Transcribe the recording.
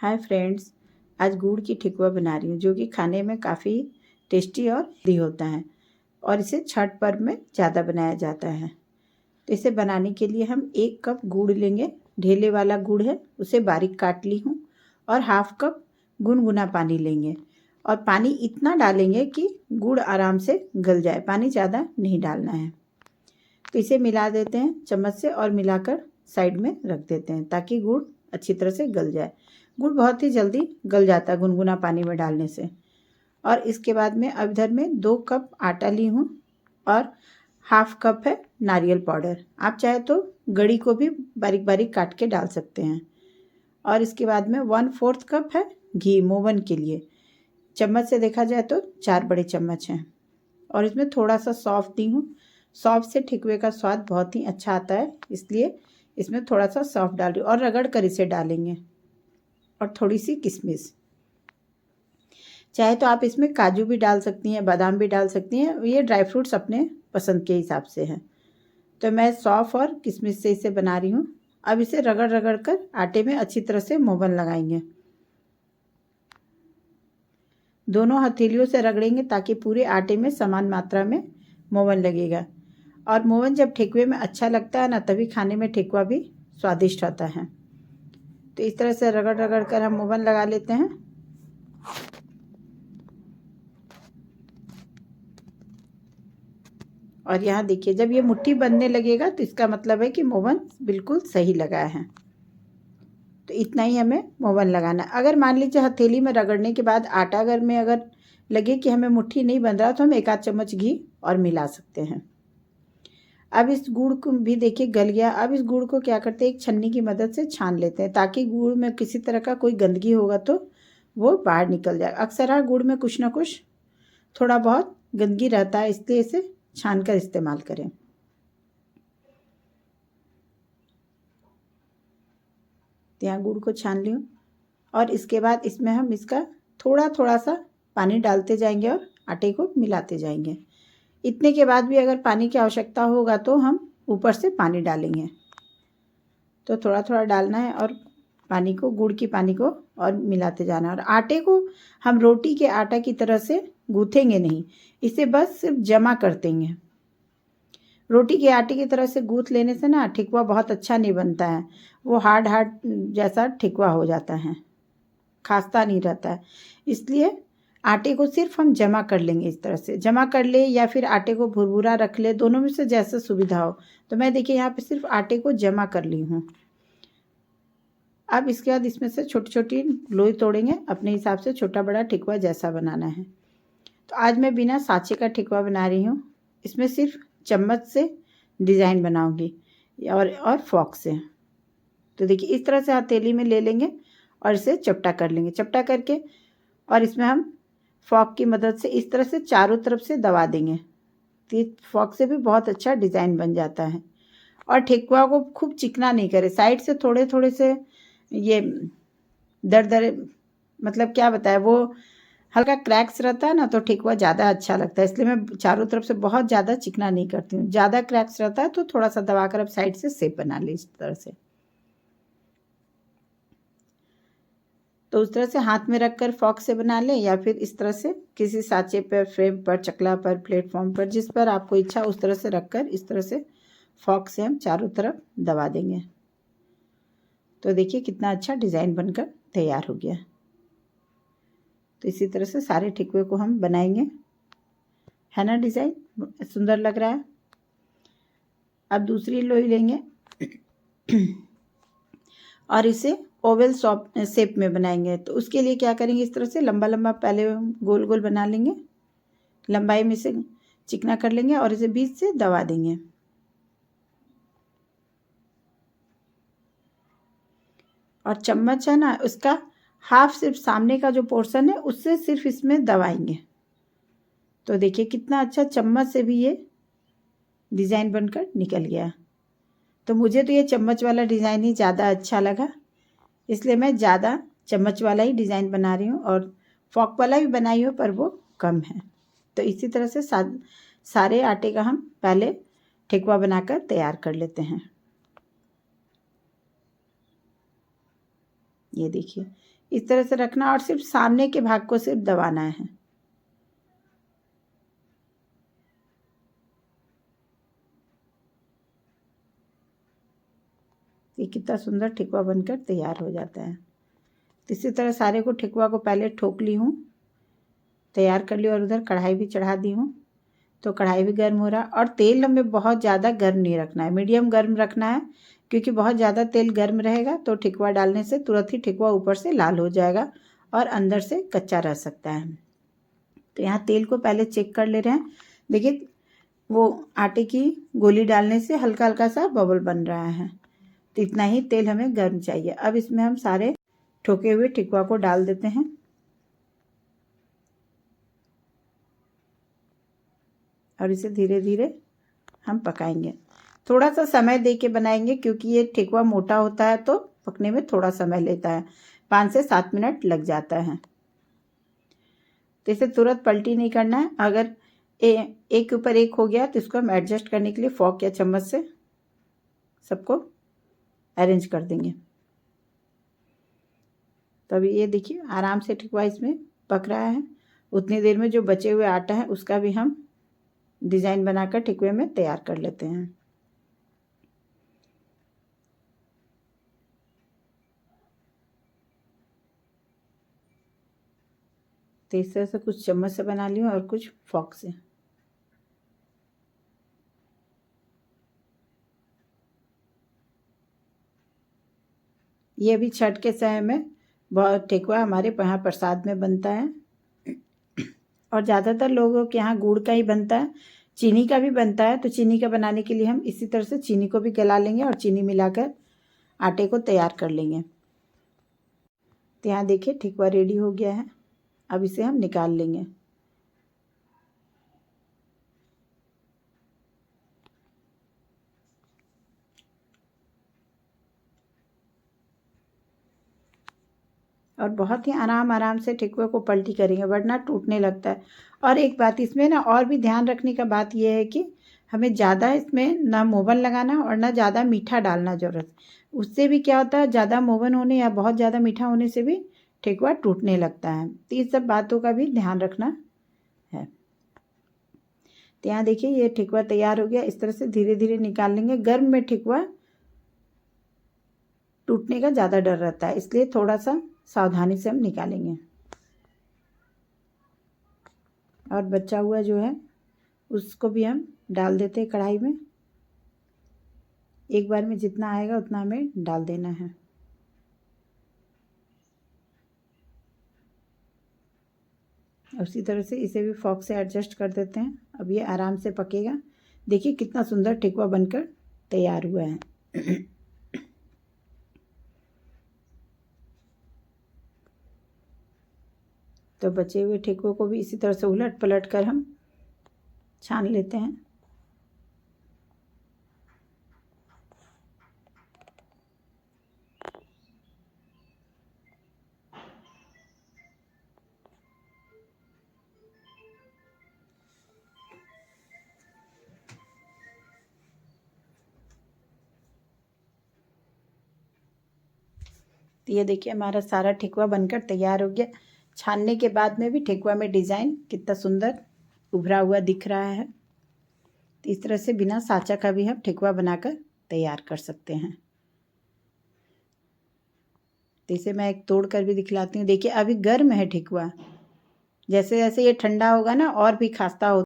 Hi friends, आज गुड़ की ठेकुआ बना रही हूँ जो कि खाने में काफ़ी टेस्टी और हेल्दी होता है और इसे छठ पर्व में ज़्यादा बनाया जाता है। तो इसे बनाने के लिए हम 1 कप गुड़ लेंगे। ढेले वाला गुड़ है, उसे बारीक काट ली हूँ और हाफ कप गुनगुना पानी लेंगे और पानी इतना डालेंगे कि गुड़ आराम से गल जाए, पानी ज़्यादा नहीं डालना है। तो इसे मिला देते हैं चम्मच से और मिलाकर साइड में रख देते हैं ताकि गुड़ अच्छी तरह से गल जाए। गुड़ बहुत ही जल्दी गल जाता है गुनगुना पानी में डालने से। और इसके बाद में अब इधर में 2 कप आटा ली हूँ और हाफ कप है नारियल पाउडर। आप चाहे तो गड़ी को भी बारीक बारीक काट के डाल सकते हैं। और इसके बाद में 1/4 कप है घी मोवन के लिए। चम्मच से देखा जाए तो 4 बड़े चम्मच हैं। और इसमें थोड़ा सा सौंफ दी हूँ। सौंफ से ठेकुए का स्वाद बहुत ही अच्छा आता है, इसलिए इसमें थोड़ा सा सौंफ डाल रही हूँ और रगड़ कर इसे डालेंगे। और थोड़ी सी किशमिश, चाहे तो आप इसमें काजू भी डाल सकती हैं, बादाम भी डाल सकती हैं, ये ड्राई फ्रूट्स अपने पसंद के हिसाब से हैं। तो मैं सौंफ और किशमिश से इसे बना रही हूँ। अब इसे रगड़ रगड़ कर आटे में अच्छी तरह से मोवन लगाएंगे। दोनों हथेलियों से रगड़ेंगे ताकि पूरे आटे में समान मात्रा में मोवन लगेगा। और मोवन जब ठेकुए में अच्छा लगता है ना, तभी खाने में ठेकुआ भी स्वादिष्ट होता है। तो इस तरह से रगड़ रगड़ कर हम मोवन लगा लेते हैं। और यहाँ देखिए, जब ये मुट्ठी बनने लगेगा तो इसका मतलब है कि मोवन बिल्कुल सही लगा है। तो इतना ही हमें मोवन लगाना। अगर मान लीजिए हथेली में रगड़ने के बाद आटा अगर लगे कि हमें मुट्ठी नहीं बन रहा, तो हम 1 आध चम्मच घी और मिला सकते हैं। अब इस गुड़ को भी देखिए गल गया। अब इस गुड़ को क्या करते हैं, एक छन्नी की मदद से छान लेते हैं ताकि गुड़ में किसी तरह का कोई गंदगी होगा तो वो बाहर निकल जाए। अक्सर गुड़ में कुछ ना कुछ थोड़ा बहुत गंदगी रहता है, इसलिए इसे छान कर इस्तेमाल करें। तो यहाँ गुड़ को छान लियो और इसके बाद इसमें हम इसका थोड़ा थोड़ा सा पानी डालते जाएंगे और आटे को मिलाते जाएंगे। इतने के बाद भी अगर पानी की आवश्यकता होगा तो हम ऊपर से पानी डालेंगे। तो थोड़ा थोड़ा डालना है और पानी को, गुड़ की पानी को और मिलाते जाना है। और आटे को हम रोटी के आटा की तरह से गूँथेंगे नहीं, इसे बस सिर्फ जमा कर देंगे। रोटी के आटे की तरह से गूँथ लेने से ना ठेकुआ बहुत अच्छा नहीं बनता है, वो हार्ड हार्ड जैसा ठेकुआ हो जाता है, खास्ता नहीं रहता है। इसलिए आटे को सिर्फ हम जमा कर लेंगे। इस तरह से जमा कर ले या फिर आटे को भुरभुरा रख ले, दोनों में से जैसे सुविधा हो। तो मैं देखिए यहाँ पे सिर्फ आटे को जमा कर ली हूँ। अब इसके बाद इसमें से छोटी छोटी लोई तोड़ेंगे, अपने हिसाब से छोटा बड़ा ठेकुआ जैसा बनाना है। तो आज मैं बिना साँचे का ठेकुआ बना रही हूँ। इसमें सिर्फ चम्मच से डिज़ाइन बनाऊंगी और फॉक से। तो देखिए इस तरह से हथेली में ले लेंगे और इसे चपटा कर लेंगे। चपटा करके और इसमें हम फॉक की मदद से इस तरह से चारों तरफ से दबा देंगे। तो फॉक से भी बहुत अच्छा डिज़ाइन बन जाता है। और ठेकुआ को खूब चिकना नहीं करें, साइड से थोड़े थोड़े से ये दर दर, मतलब क्या बताए, वो हल्का क्रैक्स रहता है ना, तो ठेकुआ ज़्यादा अच्छा लगता है। इसलिए मैं चारों तरफ से बहुत ज़्यादा चिकना नहीं करती हूँ। ज़्यादा क्रैक्स रहता है तो थोड़ा सा दबाकर अब साइड से शेप बना ली इस तरह से। तो उस तरह से हाथ में रखकर फॉक से बना लें या फिर इस तरह से किसी साँचे पर, फ्रेम पर, चकला पर, प्लेटफॉर्म पर, जिस पर आपको इच्छा उस तरह से रखकर इस तरह से फॉक से हम चारों तरफ दबा देंगे। तो देखिए कितना अच्छा डिज़ाइन बनकर तैयार हो गया। तो इसी तरह से सारे ठेकुए को हम बनाएंगे, है ना, डिज़ाइन सुंदर लग रहा है। अब दूसरी लोई लेंगे और इसे ओवल शेप में बनाएंगे। तो उसके लिए क्या करेंगे, इस तरह से लंबा लंबा पहले गोल गोल बना लेंगे, लंबाई में से चिकना कर लेंगे और इसे बीच से दबा देंगे। और चम्मच है ना, उसका हाफ सिर्फ सामने का जो पोर्शन है उससे सिर्फ इसमें दबाएंगे। तो देखिए कितना अच्छा चम्मच से भी ये डिज़ाइन बनकर निकल गया। तो मुझे तो ये चम्मच वाला डिज़ाइन ही ज़्यादा अच्छा लगा, इसलिए मैं ज़्यादा चम्मच वाला ही डिज़ाइन बना रही हूँ। और फॉक वाला भी बनाई हूँ पर वो कम है। तो इसी तरह से सारे आटे का हम पहले ठेकुआ बनाकर तैयार कर लेते हैं। ये देखिए इस तरह से रखना और सिर्फ सामने के भाग को सिर्फ दबाना है। ये कितना सुंदर ठेकुआ बनकर तैयार हो जाता है। तो इसी तरह सारे को ठेकुआ को पहले ठोक ली हूँ, तैयार कर ली और उधर कढ़ाई भी चढ़ा दी हूँ। तो कढ़ाई भी गर्म हो रहा और तेल हमें बहुत ज़्यादा गर्म नहीं रखना है, मीडियम गर्म रखना है, क्योंकि बहुत ज़्यादा तेल गर्म रहेगा तो ठेकुआ डालने से तुरंत ही ठेकुआ ऊपर से लाल हो जाएगा और अंदर से कच्चा रह सकता है। तो यहाँ तेल को पहले चेक कर ले रहे हैं। देखिए वो आटे की गोली डालने से हल्का हल्का सा बबल बन रहा है, तो इतना ही तेल हमें गर्म चाहिए। अब इसमें हम सारे ठोके हुए ठेकुआ को डाल देते हैं और इसे धीरे धीरे हम पकाएंगे। थोड़ा सा समय दे के बनाएंगे क्योंकि ये ठेकुआ मोटा होता है तो पकने में थोड़ा समय लेता है, 5 से 7 मिनट लग जाता है। तो इसे तुरंत पलटी नहीं करना है। अगर एक के ऊपर एक हो गया तो इसको हम एडजस्ट करने के लिए फॉर्क या चम्मच से सबको अरेंज कर देंगे। तो अभी ये देखिए आराम से ठेकुआ इसमें पक रहा है। उतनी देर में जो बचे हुए आटा है उसका भी हम डिज़ाइन बनाकर ठेकुए में तैयार कर लेते हैं। तो इस तरह से कुछ चम्मच से बना लियो और कुछ फॉर्क से। ये भी छठ के समय में बहुत ठेकुआ हमारे यहाँ प्रसाद में बनता है और ज़्यादातर लोगों के यहाँ गुड़ का ही बनता है, चीनी का भी बनता है। तो चीनी का बनाने के लिए हम इसी तरह से चीनी को भी गला लेंगे और चीनी मिलाकर आटे को तैयार कर लेंगे। तो यहाँ देखिए ठेकुआ रेडी हो गया है, अब इसे हम निकाल लेंगे। और बहुत ही आराम से ठेकुए को पलटी करेंगे वरना टूटने लगता है। और एक बात इसमें ना और भी ध्यान रखने का बात यह है कि हमें ज़्यादा इसमें ना मोवन लगाना और ना ज़्यादा मीठा डालना ज़रूरत। उससे भी क्या होता है, ज़्यादा मोवन होने या बहुत ज़्यादा मीठा होने से भी ठेकुआ टूटने लगता है। तो इस सब बातों का भी ध्यान रखना है। तो यहाँ देखिए ये ठेकुआ तैयार हो गया। इस तरह से धीरे धीरे निकाल लेंगे। गर्म में ठेकुआ टूटने का ज़्यादा डर रहता है, इसलिए थोड़ा सा सावधानी से हम निकालेंगे। और बचा हुआ जो है उसको भी हम डाल देते हैं कढ़ाई में। एक बार में जितना आएगा उतना हमें डाल देना है। उसी तरह से इसे भी फॉर्क से एडजस्ट कर देते हैं। अब ये आराम से पकेगा। देखिए कितना सुंदर ठेकुआ बनकर तैयार हुआ है। तो बचे हुए ठेकुओं को भी इसी तरह से उलट पलट कर हम छान लेते हैं। तो ये देखिए हमारा सारा ठेकुआ बनकर तैयार हो गया। छानने के बाद में भी ठेकुआ में डिज़ाइन कितना सुंदर उभरा हुआ दिख रहा है। तो इस तरह से बिना साँचा का भी हम ठेकुआ बनाकर तैयार कर सकते हैं। तो इसे मैं एक तोड़ कर भी दिखलाती हूँ। देखिए अभी गर्म है ठेकुआ, जैसे जैसे ये ठंडा होगा ना और भी खास्ता हो